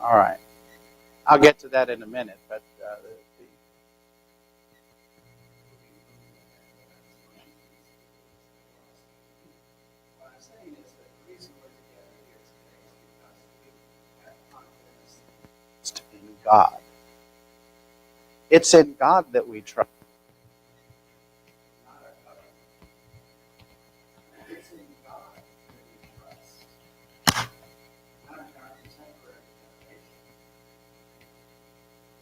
All right. I'll get to that in a minute, but what I'm saying is that the reason we're together here today is because we have confidence in God. It's in God that we trust, not our government. It's in God that we trust, not in our contemporary generation.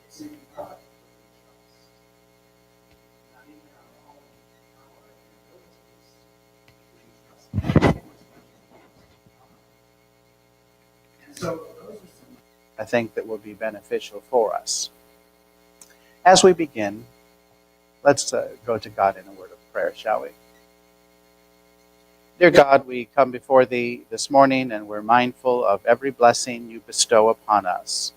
It's in God that we trust, not in our own power and abilities. We trust God. And so those are some, I think, that will be beneficial for us. As we begin, let's go to God in a word of prayer, shall we? Dear God, we come before Thee this morning and we're mindful of every blessing You bestow upon us.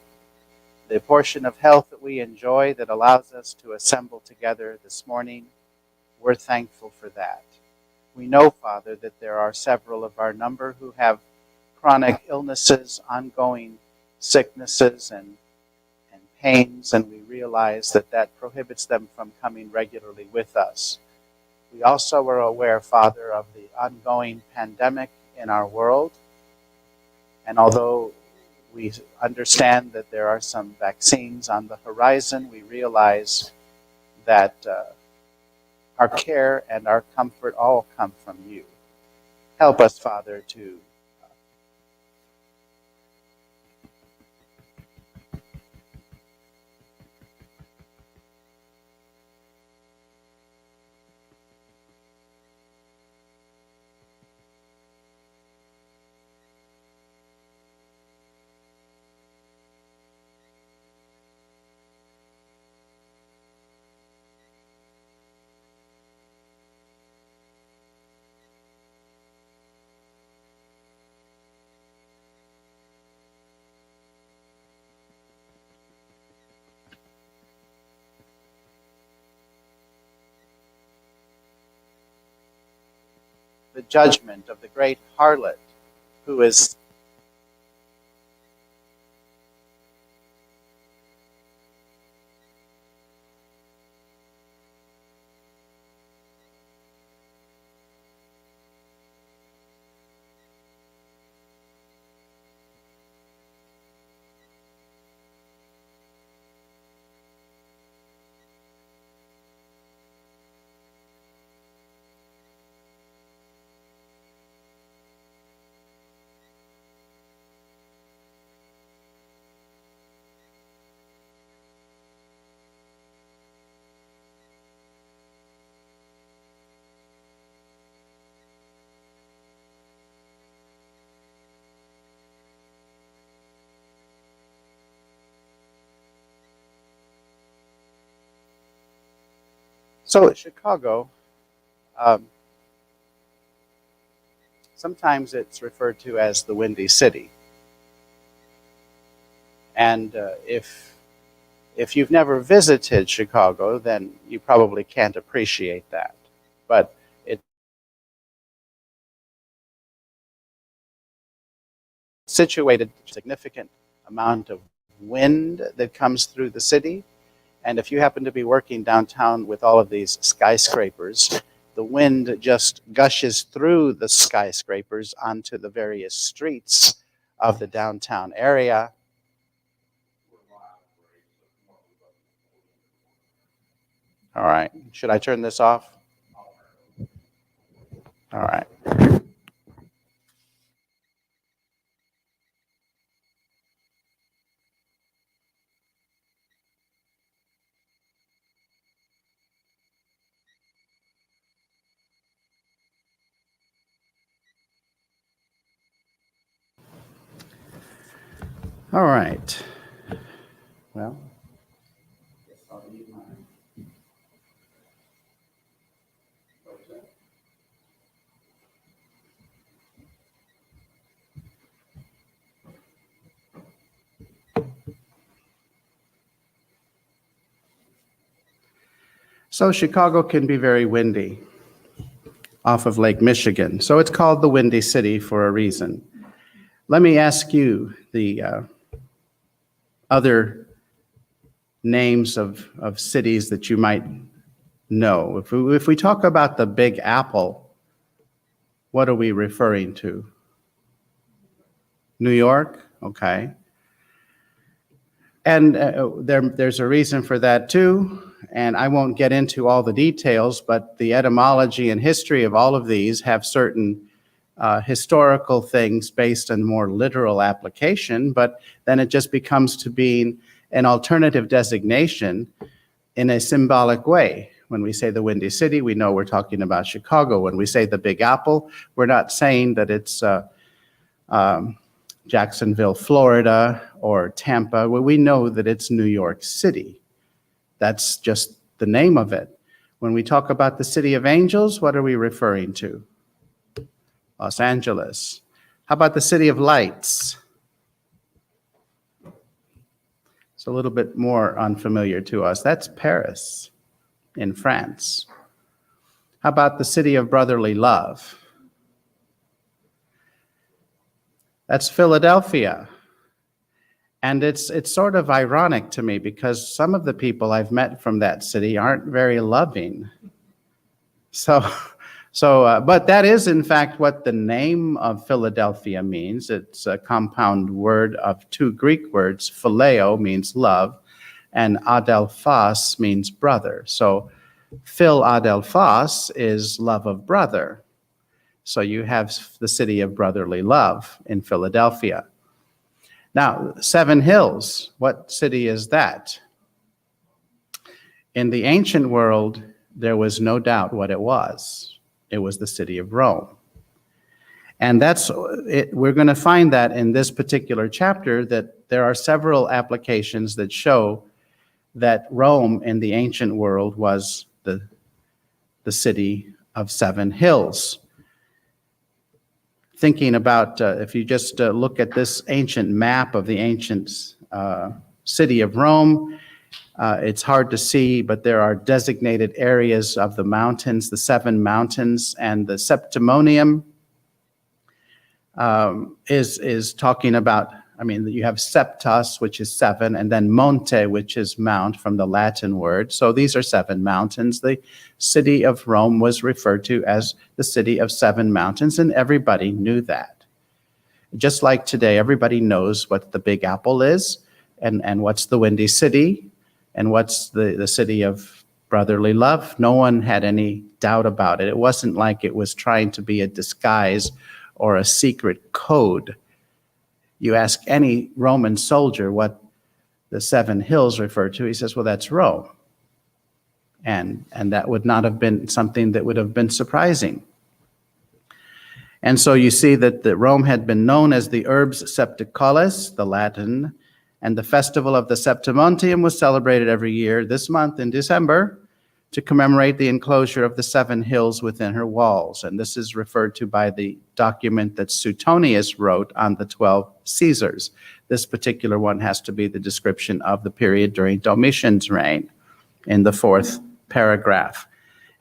The portion of health that we enjoy that allows us to assemble together this morning, we're thankful for that. We know, Father, that there are several of our number who have chronic illnesses, ongoing sicknesses, and pains, and we realize that that prohibits them from coming regularly with us. We also are aware, Father, of the ongoing pandemic in our world, and although we understand that there are some vaccines on the horizon, we realize that our care and our comfort all come from You. Help us, Father, to the judgment of the great harlot who is so Chicago. Sometimes it's referred to as the Windy City. And if you've never visited Chicago, then you probably can't appreciate that. But it's situated a significant amount of wind that comes through the city. And if you happen to be working downtown with all of these skyscrapers, the wind just gushes through the skyscrapers onto the various streets of the downtown area. All right. Should I turn this off? All right. All right. Well, so Chicago can be very windy off of Lake Michigan. So it's called the Windy City for a reason. Let me ask you, the other names of cities that you might know. If we talk about the Big Apple, what are we referring to? New York? Okay. And there's a reason for that too, and I won't get into all the details, but the etymology and history of all of these have certain historical things based on more literal application, but then it just becomes to being an alternative designation in a symbolic way. When we say the Windy City, we know we're talking about Chicago. When we say the Big Apple, we're not saying that it's Jacksonville, Florida, or Tampa. Well, we know that it's New York City. That's just the name of it. When we talk about the City of Angels, what are we referring to? Los Angeles. How about the City of Lights? It's a little bit more unfamiliar to us. That's Paris in France. How about the City of Brotherly Love? That's Philadelphia. And it's sort of ironic to me because some of the people I've met from that city aren't very loving. But that is in fact what the name of Philadelphia means. It's a compound word of two Greek words. Phileo means love, and adelphos means brother. So Phil adelphos is love of brother. So you have the City of Brotherly Love in Philadelphia. Now, Seven Hills, what city is that? In the ancient world, there was no doubt what it was. It was the city of Rome. And that's it. We're going to find that in this particular chapter that there are several applications that show that Rome in the ancient world was the city of seven hills. Thinking about, if you just look at this ancient map of the ancient city of Rome, it's hard to see, but there are designated areas of the mountains, the seven mountains, and the Septimonium is talking about, you have septas, which is seven, and then monte, which is mount from the Latin word. So these are seven mountains. The city of Rome was referred to as the city of seven mountains, and everybody knew that. Just like today, everybody knows what the Big Apple is, and what's the Windy City, and what's the city of brotherly love. No one had any doubt about it. It wasn't like it was trying to be a disguise or a secret code. You ask any Roman soldier what the seven hills refer to, he says, well, that's Rome. And that would not have been something that would have been surprising. And so you see that Rome had been known as the Urbs Septicolis, the Latin, and the festival of the Septimontium was celebrated every year this month in December to commemorate the enclosure of the seven hills within her walls. And this is referred to by the document that Suetonius wrote on the 12 Caesars. This particular one has to be the description of the period during Domitian's reign in the 4th paragraph.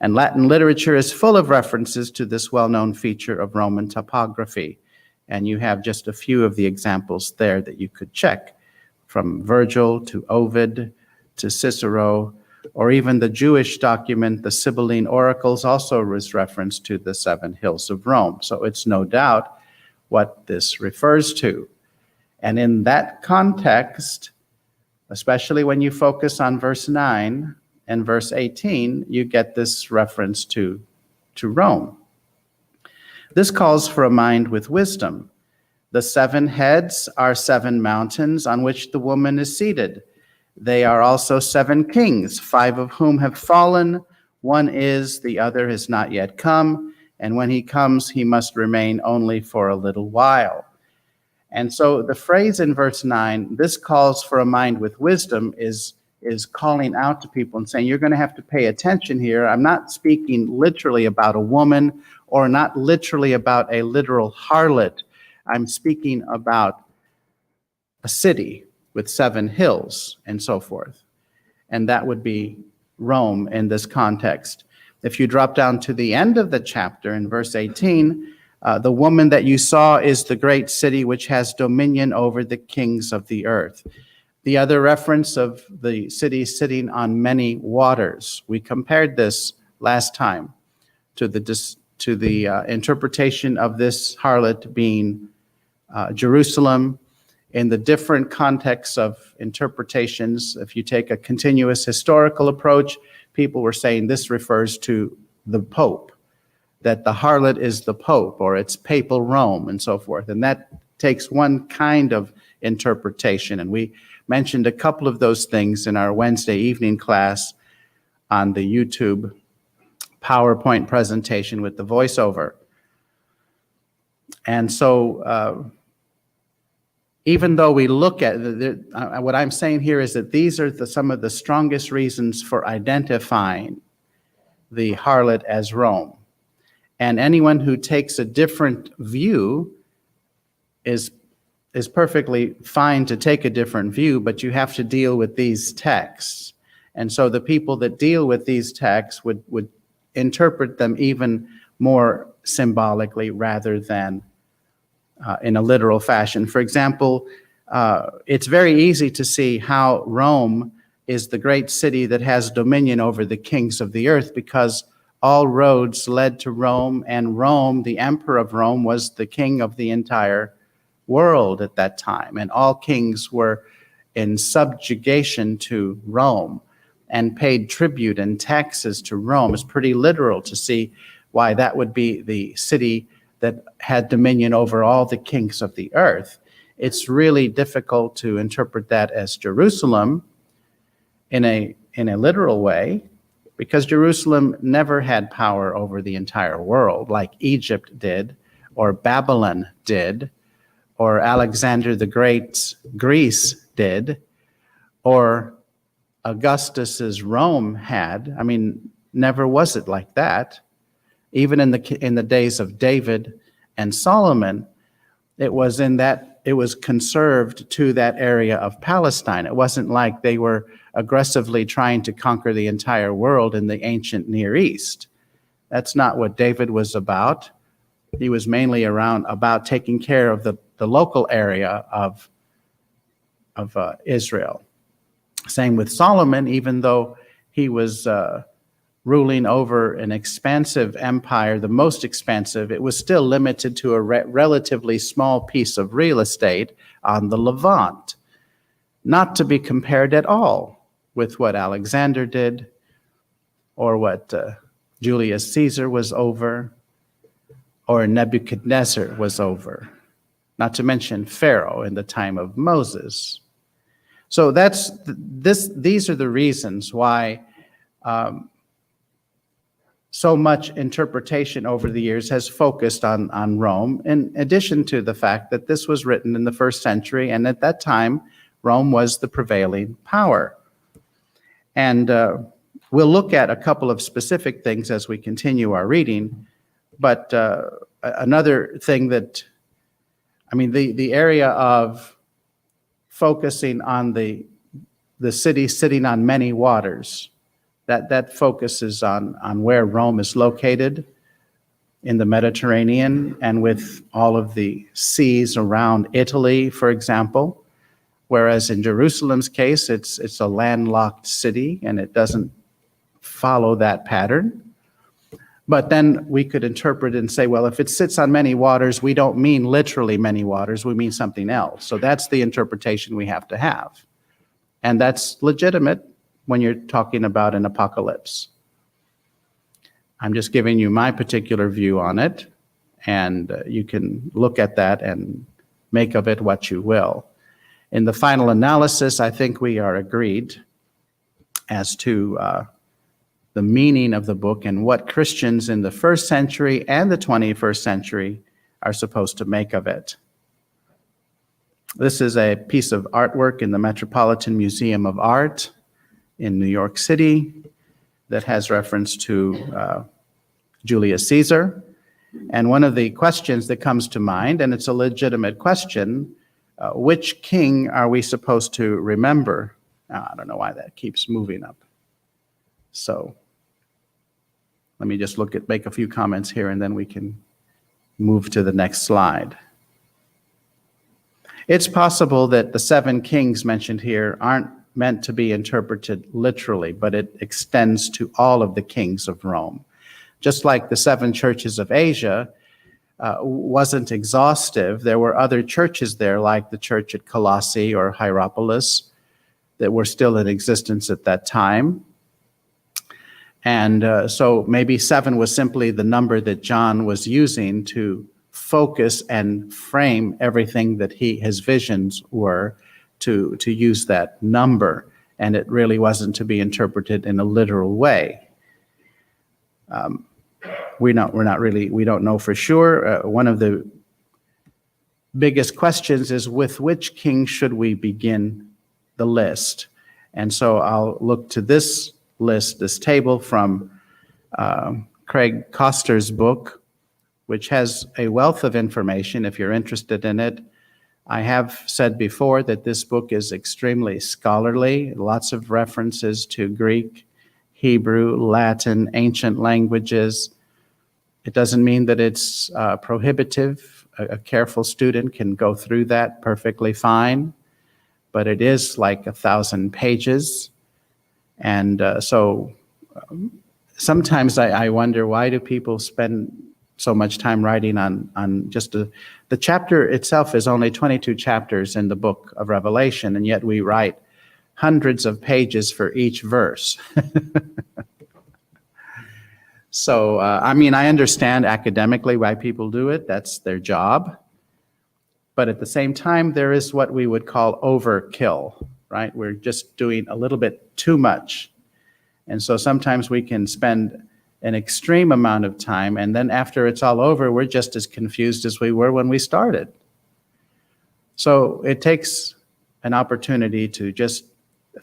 And Latin literature is full of references to this well-known feature of Roman topography. And you have just a few of the examples there that you could check, from Virgil to Ovid to Cicero, or even the Jewish document, the Sibylline Oracles, also was reference to the seven hills of Rome. So it's no doubt what this refers to. And in that context, especially when you focus on verse 9 and verse 18, you get this reference to Rome. This calls for a mind with wisdom. The seven heads are seven mountains on which the woman is seated. They are also seven kings, 5 of whom have fallen. One is, the other has not yet come. And when he comes, he must remain only for a little while. And so the phrase in verse 9, this calls for a mind with wisdom, is calling out to people and saying, you're going to have to pay attention here. I'm not speaking literally about a woman or not literally about a literal harlot. I'm speaking about a city with 7 hills and so forth. And that would be Rome in this context. If you drop down to the end of the chapter in verse 18, the woman that you saw is the great city which has dominion over the kings of the earth. The other reference of the city sitting on many waters. We compared this last time to the interpretation of this harlot being Jerusalem in the different contexts of interpretations. If you take a continuous historical approach, people were saying this refers to the Pope, that the harlot is the Pope, or it's papal Rome, and so forth. And that takes one kind of interpretation. And we mentioned a couple of those things in our Wednesday evening class on the YouTube PowerPoint presentation with the voiceover. And so even though we look at what I'm saying here is that these are some of the strongest reasons for identifying the harlot as Rome. And anyone who takes a different view is perfectly fine to take a different view, but you have to deal with these texts. And so the people that deal with these texts would interpret them even more symbolically rather than in a literal fashion. For example, it's very easy to see how Rome is the great city that has dominion over the kings of the earth, because all roads led to Rome, and Rome, the emperor of Rome, was the king of the entire world at that time, and all kings were in subjugation to Rome and paid tribute and taxes to Rome. It's pretty literal to see why that would be the city that had dominion over all the kings of the earth. It's really difficult to interpret that as Jerusalem in a literal way, because Jerusalem never had power over the entire world like Egypt did, or Babylon did, or Alexander the Great's Greece did, or Augustus's Rome had. I mean, never was it like that. Even in the days of David and Solomon, it was conserved to that area of Palestine. It wasn't like they were aggressively trying to conquer the entire world in the ancient Near East. That's not what David was about. He was mainly about taking care of the local area of Israel. Same with Solomon, even though he was ruling over an expansive empire, the most expansive, it was still limited to a relatively small piece of real estate on the Levant, not to be compared at all with what Alexander did or what Julius Caesar was over or Nebuchadnezzar was over, not to mention Pharaoh in the time of Moses. So these are the reasons why so much interpretation over the years has focused on Rome, in addition to the fact that this was written in the 1st century, and at that time, Rome was the prevailing power. And we'll look at a couple of specific things as we continue our reading, but another thing the area of focusing on the city sitting on many waters, that focuses on where Rome is located in the Mediterranean and with all of the seas around Italy, for example. Whereas in Jerusalem's case, it's a landlocked city and it doesn't follow that pattern. But then we could interpret and say, well, if it sits on many waters, we don't mean literally many waters, we mean something else. So that's the interpretation we have to have. And that's legitimate when you're talking about an apocalypse. I'm just giving you my particular view on it, and you can look at that and make of it what you will. In the final analysis, I think we are agreed as to the meaning of the book and what Christians in the 1st century and the 21st century are supposed to make of it. This is a piece of artwork in the Metropolitan Museum of Art in New York City that has reference to Julius Caesar. And one of the questions that comes to mind, and it's a legitimate question, which king are we supposed to remember? I don't know why that keeps moving up. So let me just make a few comments here, and then we can move to the next slide. It's possible that the 7 kings mentioned here aren't meant to be interpreted literally, but it extends to all of the kings of Rome. Just like the 7 churches of Asia wasn't exhaustive, there were other churches there, like the church at Colossae or Hierapolis, that were still in existence at that time. And so maybe 7 was simply the number that John was using to focus and frame everything that his visions were, to use that number. And it really wasn't to be interpreted in a literal way. We don't know for sure. One of the biggest questions is, with which king should we begin the list? And so I'll look to this list, this table from Craig Koster's book, which has a wealth of information if you're interested in it. I have said before that this book is extremely scholarly, lots of references to Greek, Hebrew, Latin, ancient languages. It doesn't mean that it's prohibitive. A careful student can go through that perfectly fine, but it is like 1,000 pages. And so sometimes I wonder, why do people spend so much time writing on just the chapter itself is only 22 chapters in the book of Revelation, and yet we write hundreds of pages for each verse. So, I mean, I understand academically why people do it. That's their job. But at the same time, there is what we would call overkill, right? We're just doing a little bit too much. And so sometimes we can spend an extreme amount of time, and then after it's all over, we're just as confused as we were when we started. So it takes an opportunity to just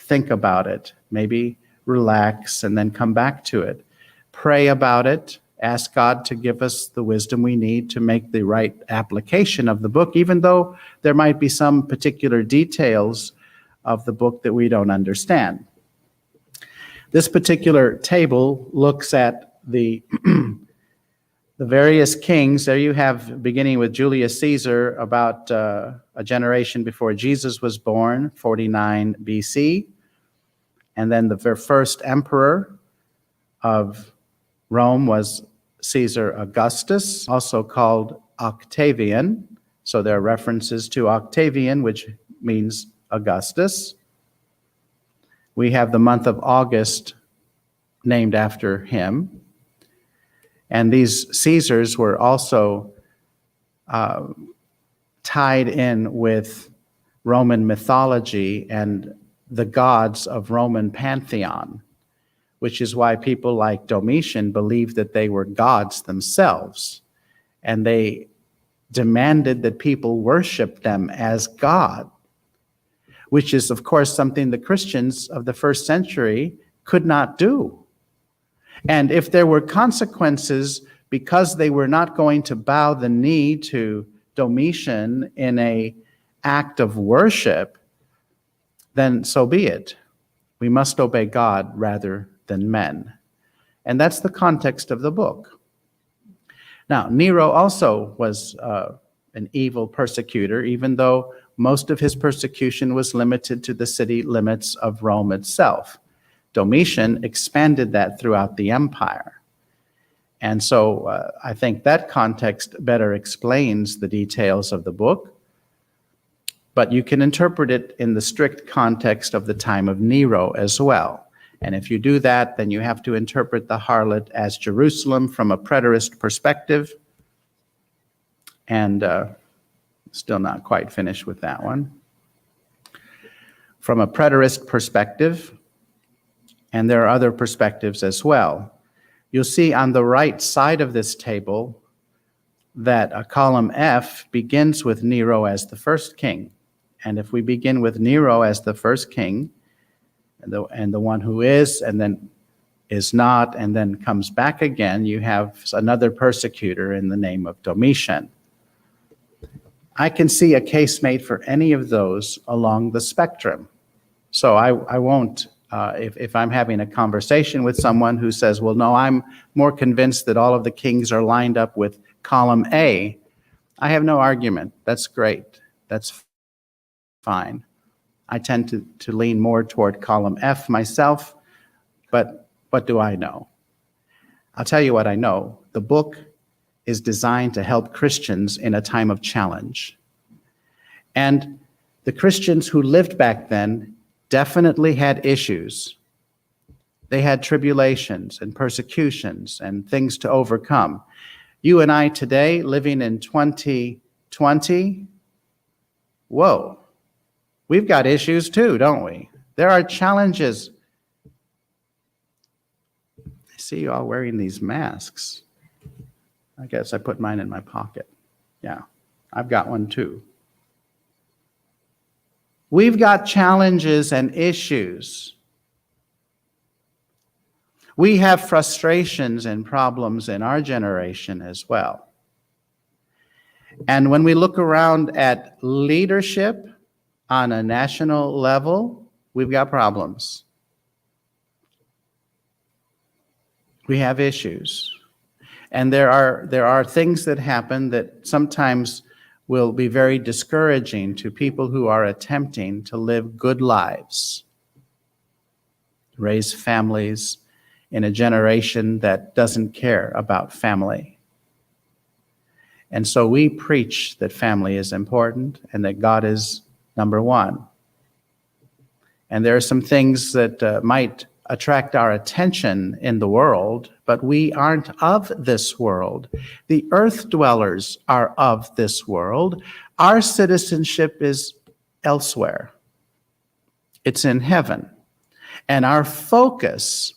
think about it, maybe relax, and then come back to it. Pray about it, ask God to give us the wisdom we need to make the right application of the book, even though there might be some particular details of the book that we don't understand. This particular table looks at the various kings. There you have, beginning with Julius Caesar, about a generation before Jesus was born, 49 BC. And then the first emperor of Rome was Caesar Augustus, also called Octavian. So there are references to Octavian, which means Augustus. We have the month of August named after him. And these Caesars were also tied in with Roman mythology and the gods of Roman pantheon, which is why people like Domitian believed that they were gods themselves. And they demanded that people worship them as God, which is, of course, something the Christians of the first century could not do. And if there were consequences because they were not going to bow the knee to Domitian in an act of worship, then so be it. We must obey God rather than men. And that's the context of the book. Now, Nero also was an evil persecutor, even though most of his persecution was limited to the city limits of Rome itself. Domitian expanded that throughout the empire. And so I think that context better explains the details of the book. But you can interpret it in the strict context of the time of Nero as well. And if you do that, then you have to interpret the harlot as Jerusalem from a preterist perspective. And still not quite finished with that one. From a preterist perspective, and there are other perspectives as well. You'll see on the right side of this table that a column F begins with Nero as the first king. And if we begin with Nero as the first king, and the one who is, and then is not, and then comes back again, you have another persecutor in the name of Domitian. I can see a case made for any of those along the spectrum. So I won't, if I'm having a conversation with someone who says, well, no, I'm more convinced that all of the kings are lined up with column A, I have no argument. That's great. That's fine. I tend to lean more toward column F myself, but what do I know? I'll tell you what I know. The book is designed to help Christians in a time of challenge. And the Christians who lived back then definitely had issues. They had tribulations and persecutions and things to overcome. You and I today, living in 2020, whoa, we've got issues too, don't we? There are challenges. I see you all wearing these masks. I guess I put mine in my pocket. Yeah, I've got one too. We've got challenges and issues. We have frustrations and problems in our generation as well. And when we look around at leadership on a national level, we've got problems. We have issues. And there are things that happen that sometimes will be very discouraging to people who are attempting to live good lives, raise families in a generation that doesn't care about family. And so we preach that family is important and that God is number one. And there are some things that might attract our attention in the world, but we aren't of this world. The earth dwellers are of this world. Our citizenship is elsewhere. It's in heaven. And our focus,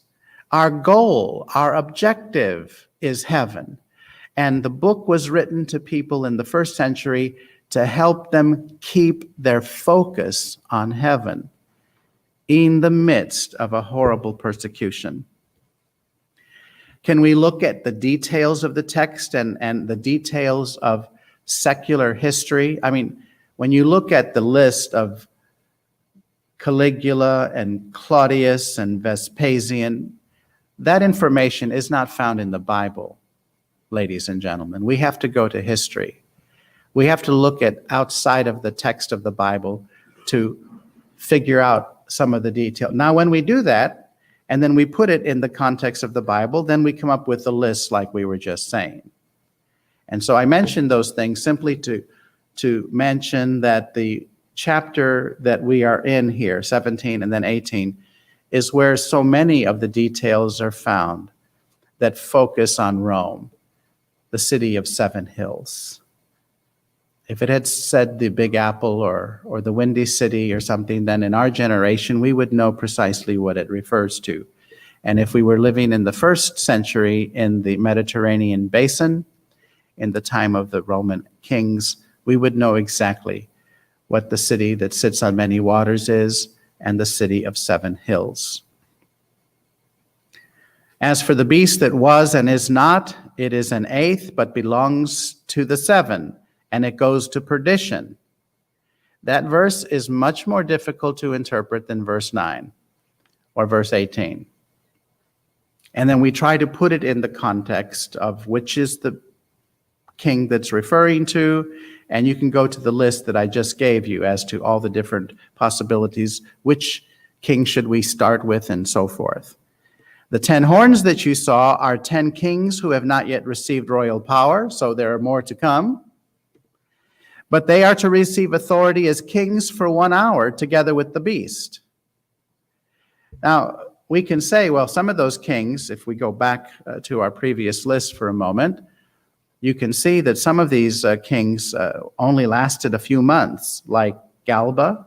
our goal, our objective is heaven. And the book was written to people in the first century to help them keep their focus on heaven in the midst of a horrible persecution. Can we look at the details of the text and the details of secular history? I mean, when you look at the list of Caligula and Claudius and Vespasian, that information is not found in the Bible, ladies and gentlemen. We have to go to history. We have to look at outside of the text of the Bible to figure out some of the detail. Now, when we do that, and then we put it in the context of the Bible, then we come up with a list like we were just saying. And so I mentioned those things simply to mention that the chapter that we are in here, 17 and then 18, is where so many of the details are found that focus on Rome, the city of seven hills. If it had said the Big Apple or the Windy City or something, then in our generation, we would know precisely what it refers to. And if we were living in the first century in the Mediterranean basin, in the time of the Roman kings, we would know exactly what the city that sits on many waters is and the city of seven hills. As for the beast that was and is not, it is an eighth, but belongs to the seven, and it goes to perdition. That verse is much more difficult to interpret than verse 9 or verse 18. And then we try to put it in the context of which is the king that's referring to, and you can go to the list that I just gave you as to all the different possibilities, which king should we start with, and so forth. The 10 horns that you saw are 10 kings who have not yet received royal power, so there are more to come. But they are to receive authority as kings for 1 hour together with the beast. Now, we can say, well, some of those kings, if we go back to our previous list for a moment, you can see that some of these kings only lasted a few months, like Galba.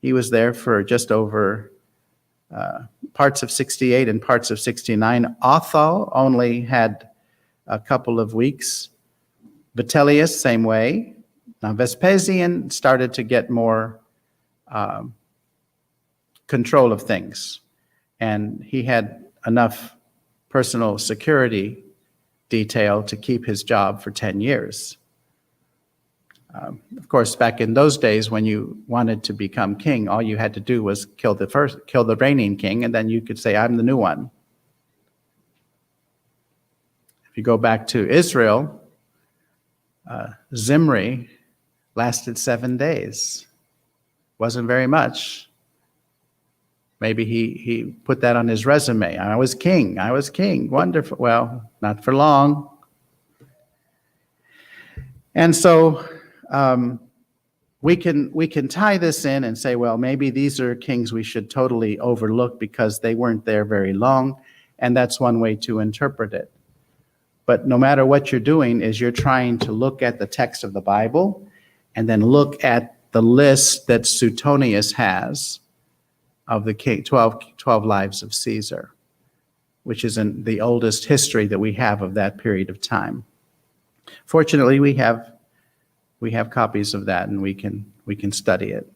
He was there for just over parts of 68 and parts of 69. Otho only had a couple of weeks. Vitellius, same way. Now, Vespasian started to get more control of things, and he had enough personal security detail to keep his job for 10 years. Of course, back in those days, when you wanted to become king, all you had to do was kill the reigning king, and then you could say, I'm the new one. If you go back to Israel, Zimri lasted 7 days. Wasn't very much. Maybe he put that on his resume. I was king. Wonderful. Well, not for long. And so we can tie this in and say, well, maybe these are kings we should totally overlook because they weren't there very long, and that's one way to interpret it. But no matter what you're doing is you're trying to look at the text of the Bible and then look at the list that Suetonius has of the 12 lives of Caesar, which is the oldest history that we have of that period of time. Fortunately, we have copies of that, and we can study it.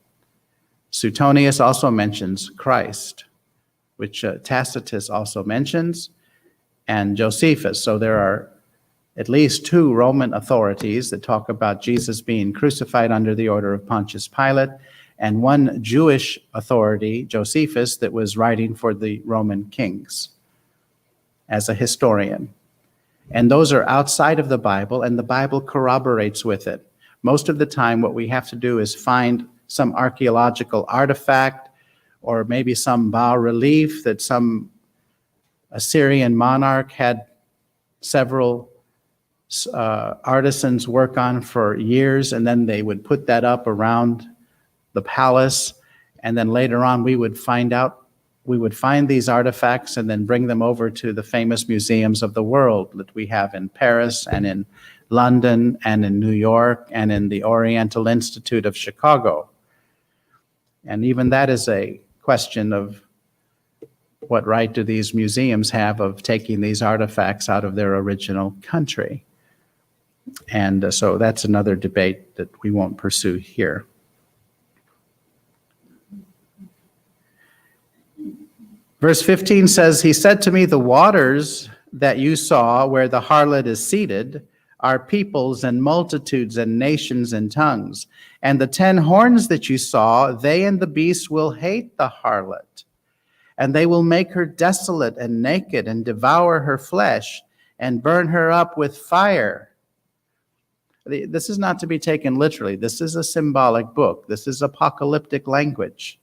Suetonius also mentions Christ, which Tacitus also mentions, and Josephus. So there are at least 2 Roman authorities that talk about Jesus being crucified under the order of Pontius Pilate, and 1 Jewish authority, Josephus, that was writing for the Roman kings as a historian. And those are outside of the Bible, and the Bible corroborates with it. Most of the time, what we have to do is find some archaeological artifact or maybe some bas-relief that some Assyrian monarch had several artisans work on for years, and then they would put that up around the palace, and then later on we would find these artifacts and then bring them over to the famous museums of the world that we have in Paris and in London and in New York and in the Oriental Institute of Chicago. And even that is a question of what right do these museums have of taking these artifacts out of their original country. And so that's another debate that we won't pursue here. Verse 15 says, "He said to me, the waters that you saw where the harlot is seated are peoples and multitudes and nations and tongues. And the 10 horns that you saw, they and the beast will hate the harlot. And they will make her desolate and naked and devour her flesh and burn her up with fire." This is not to be taken literally. This is a symbolic book. This is apocalyptic language.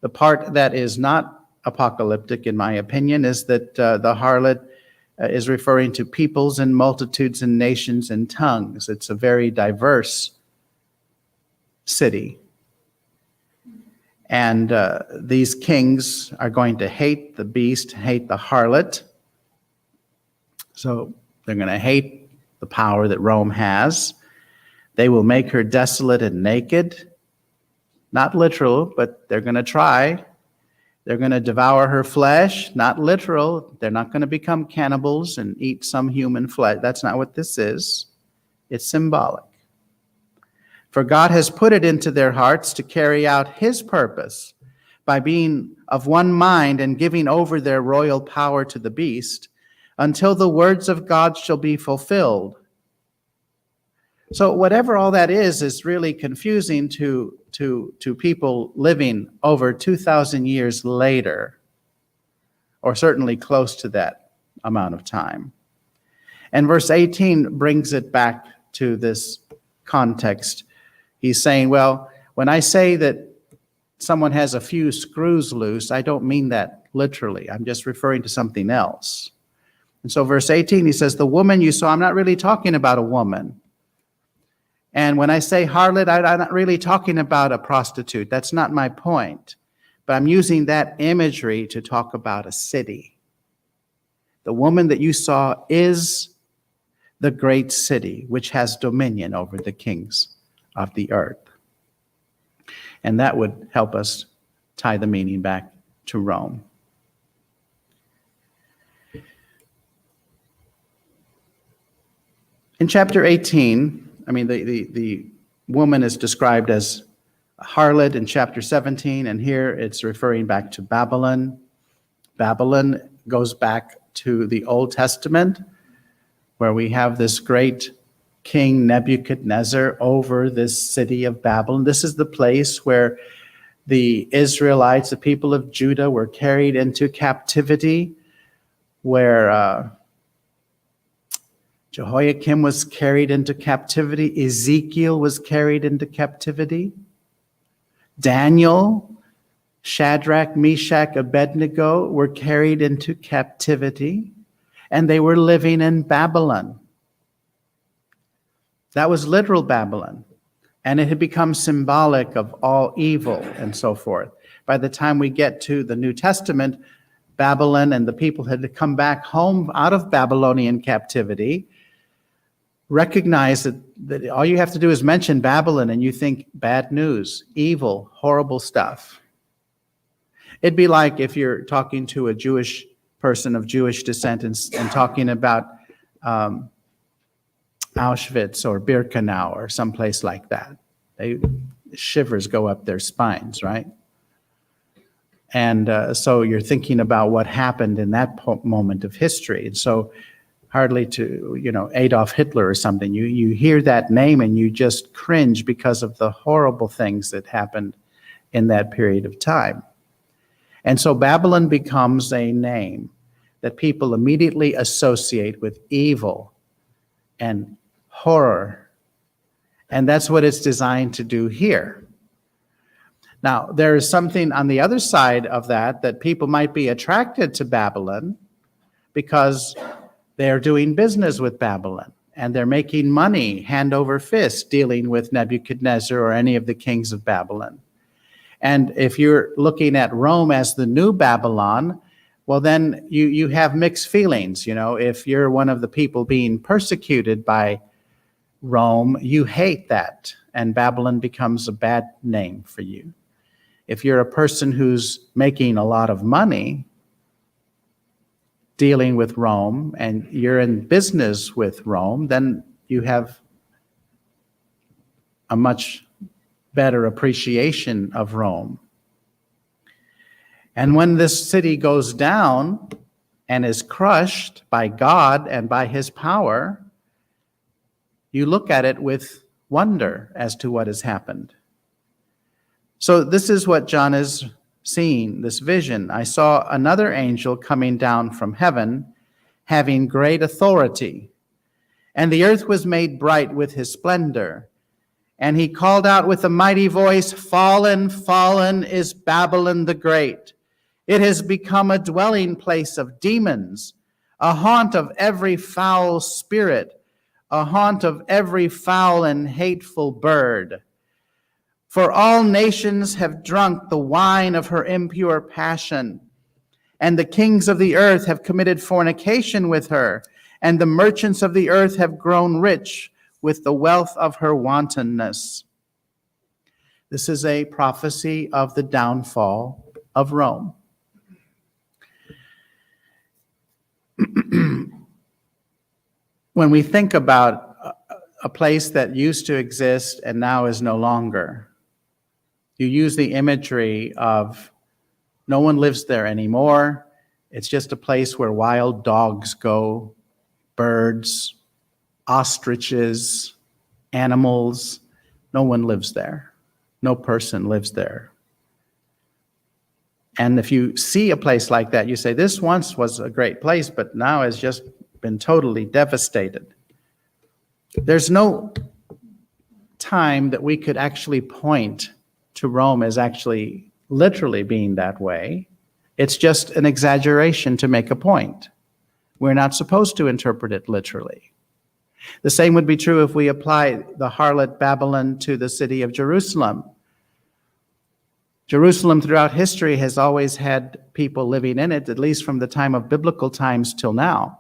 The part that is not apocalyptic, in my opinion, is that the harlot is referring to peoples and multitudes and nations and tongues. It's a very diverse city. And these kings are going to hate the beast, hate the harlot. So they're going to hate the power that Rome has. They will make her desolate and naked. Not literal, but they're going to try. They're going to devour her flesh. Not literal. They're not going to become cannibals and eat some human flesh. That's not what this is. It's symbolic. For God has put it into their hearts to carry out his purpose by being of one mind and giving over their royal power to the beast until the words of God shall be fulfilled. So whatever all that is really confusing to people living over 2,000 years later, or certainly close to that amount of time. And verse 18 brings it back to this context. He's saying, well, when I say that someone has a few screws loose, I don't mean that literally. I'm just referring to something else. And so verse 18, he says, the woman you saw, I'm not really talking about a woman. And when I say harlot, I'm not really talking about a prostitute. That's not my point. But I'm using that imagery to talk about a city. The woman that you saw is the great city, which has dominion over the kings of the earth. And that would help us tie the meaning back to Rome. In chapter 18, the woman is described as a harlot in chapter 17, and here it's referring back to Babylon. Babylon goes back to the Old Testament, where we have this great King Nebuchadnezzar over this city of Babylon. This is the place where the Israelites, the people of Judah, were carried into captivity, where Jehoiakim was carried into captivity. Ezekiel was carried into captivity. Daniel, Shadrach, Meshach, Abednego were carried into captivity, and they were living in Babylon. That was literal Babylon, and it had become symbolic of all evil and so forth. By the time we get to the New Testament, Babylon and the people had to come back home out of Babylonian captivity, recognize that all you have to do is mention Babylon and you think bad news, evil, horrible stuff. It'd be like if you're talking to a Jewish person of Jewish descent and talking about Auschwitz or Birkenau or someplace like that. Shivers go up their spines, right? And so you're thinking about what happened in that moment of history. And so hardly to, Adolf Hitler or something, you hear that name and you just cringe because of the horrible things that happened in that period of time. And so Babylon becomes a name that people immediately associate with evil and horror. And that's what it's designed to do here. Now, there is something on the other side of that people might be attracted to Babylon because they're doing business with Babylon and they're making money hand over fist dealing with Nebuchadnezzar or any of the kings of Babylon. And if you're looking at Rome as the new Babylon, well, then you have mixed feelings. If you're one of the people being persecuted by Rome, you hate that, and Babylon becomes a bad name for you. If you're a person who's making a lot of money dealing with Rome and you're in business with Rome, then you have a much better appreciation of Rome. And when this city goes down and is crushed by God and by his power, you look at it with wonder as to what has happened. So this is what John is seeing, this vision. I saw another angel coming down from heaven, having great authority. And the earth was made bright with his splendor. And he called out with a mighty voice, "Fallen, fallen is Babylon the Great. It has become a dwelling place of demons, a haunt of every foul spirit, a haunt of every foul and hateful bird. For all nations have drunk the wine of her impure passion, and the kings of the earth have committed fornication with her, and the merchants of the earth have grown rich with the wealth of her wantonness." This is a prophecy of the downfall of Rome. When we think about a place that used to exist and now is no longer, you use the imagery of no one lives there anymore. It's just a place where wild dogs go, birds, ostriches, animals. No one lives there. No person lives there. And if you see a place like that, you say, this once was a great place, but now has just been totally devastated. There's no time that we could actually point to Rome as actually literally being that way. It's just an exaggeration to make a point. We're not supposed to interpret it literally. The same would be true if we apply the harlot Babylon to the city of Jerusalem. Jerusalem throughout history has always had people living in it, at least from the time of biblical times till now.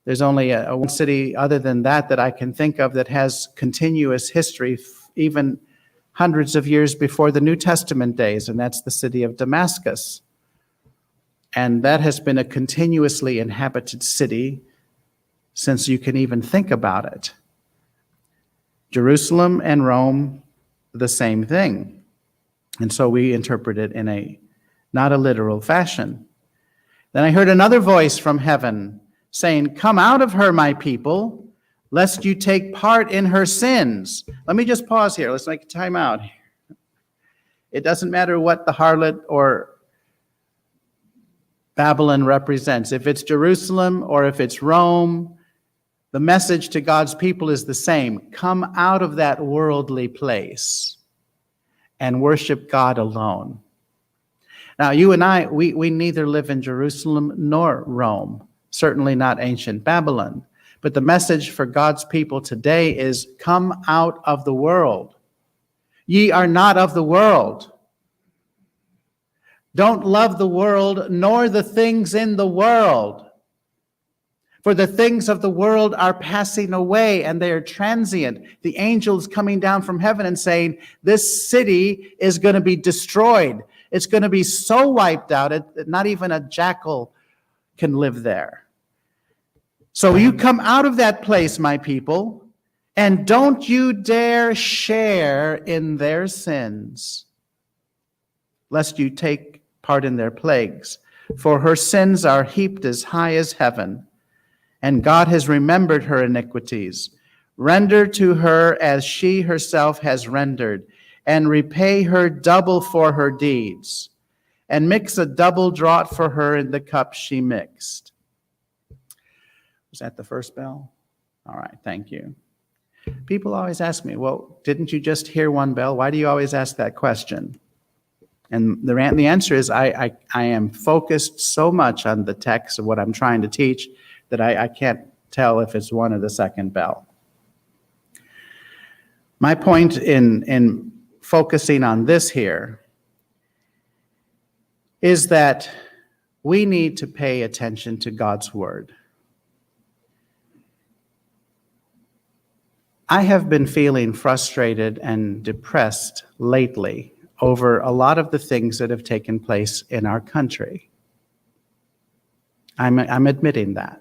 There's only one city other than that I can think of that has continuous history, even hundreds of years before the New Testament days, and that's the city of Damascus. And that has been a continuously inhabited city since you can even think about it. Jerusalem and Rome, the same thing. And so we interpret it in a not a literal fashion. Then I heard another voice from heaven saying, "Come out of her, my people, lest you take part in her sins." Let me just pause here. Let's make a time out. It doesn't matter what the harlot or Babylon represents. If it's Jerusalem or if it's Rome, the message to God's people is the same. Come out of that worldly place and worship God alone. Now, you and I, we neither live in Jerusalem nor Rome, certainly not ancient Babylon. But the message for God's people today is, come out of the world. Ye are not of the world. Don't love the world, nor the things in the world. For the things of the world are passing away, and they are transient. The angels coming down from heaven and saying, this city is going to be destroyed. It's going to be so wiped out that not even a jackal can live there. So you come out of that place, my people, and don't you dare share in their sins, lest you take part in their plagues. For her sins are heaped as high as heaven, and God has remembered her iniquities. Render to her as she herself has rendered, and repay her double for her deeds, and mix a double draught for her in the cup she mixed. Was that the first bell? All right, thank you. People always ask me, well, didn't you just hear one bell? Why do you always ask that question? And the answer is I am focused so much on the text of what I'm trying to teach that I can't tell if it's one or the second bell. My point in focusing on this here is that we need to pay attention to God's word. I have been feeling frustrated and depressed lately over a lot of the things that have taken place in our country. I'm admitting that.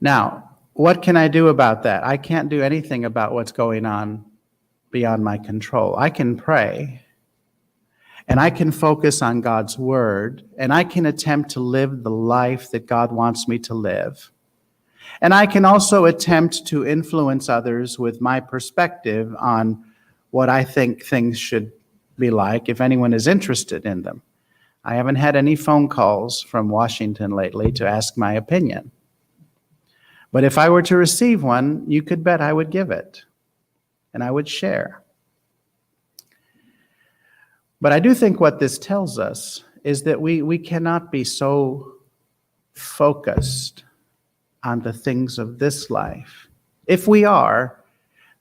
Now, what can I do about that? I can't do anything about what's going on beyond my control. I can pray, and I can focus on God's word, and I can attempt to live the life that God wants me to live. And I can also attempt to influence others with my perspective on what I think things should be like, if anyone is interested in them. I haven't had any phone calls from Washington lately to ask my opinion. But if I were to receive one, you could bet I would give it, and I would share. But I do think what this tells us is that we cannot be so focused on the things of this life. If we are,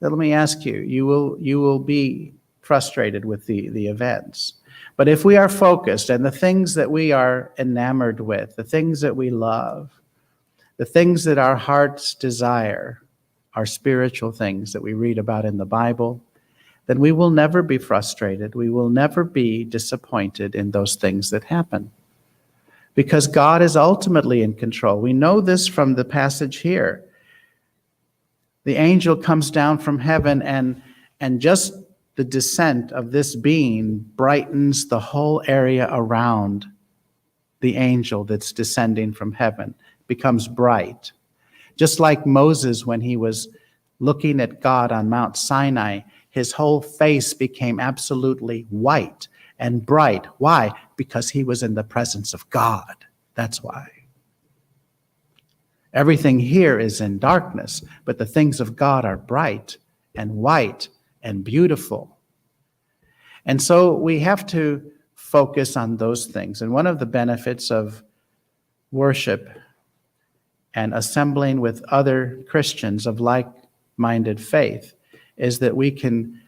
then let me ask you, you will be frustrated with the events. But if we are focused, and the things that we are enamored with, the things that we love, the things that our hearts desire, are spiritual things that we read about in the Bible, then we will never be frustrated. We will never be disappointed in those things that happen, because God is ultimately in control. We know this from the passage here. The angel comes down from heaven, and just the descent of this being brightens the whole area around the angel that's descending from heaven. It becomes bright. Just like Moses, when he was looking at God on Mount Sinai, his whole face became absolutely white and bright. Why? Because he was in the presence of God. That's why. Everything here is in darkness, but the things of God are bright and white and beautiful. And so we have to focus on those things. And one of the benefits of worship and assembling with other Christians of like-minded faith is that we can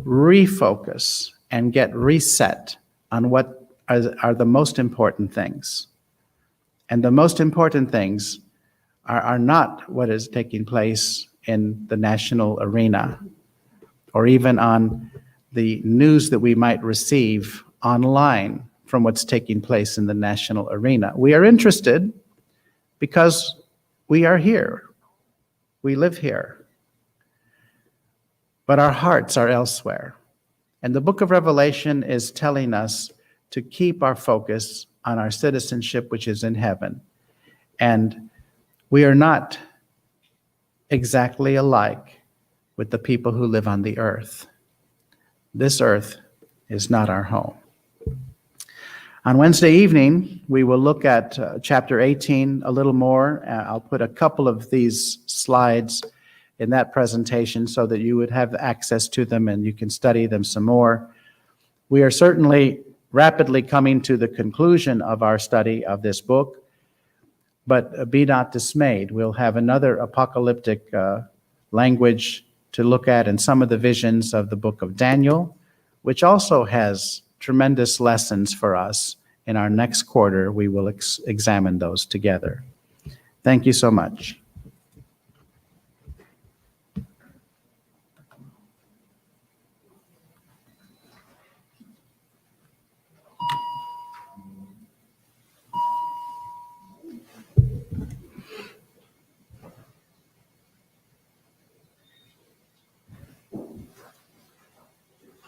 refocus and get reset on what are the most important things. And the most important things are not what is taking place in the national arena, or even on the news that we might receive online from what's taking place in the national arena. We are interested because we are here. We live here. But our hearts are elsewhere. And the book of Revelation is telling us to keep our focus on our citizenship, which is in heaven. And we are not exactly alike with the people who live on the earth. This earth is not our home. On Wednesday evening, we will look at chapter 18 a little more. I'll put a couple of these slides in that presentation so that you would have access to them and you can study them some more. We are certainly rapidly coming to the conclusion of our study of this book, but be not dismayed. We'll have another apocalyptic language to look at in some of the visions of the book of Daniel, which also has tremendous lessons for us. In our next quarter, we will examine those together. Thank you so much.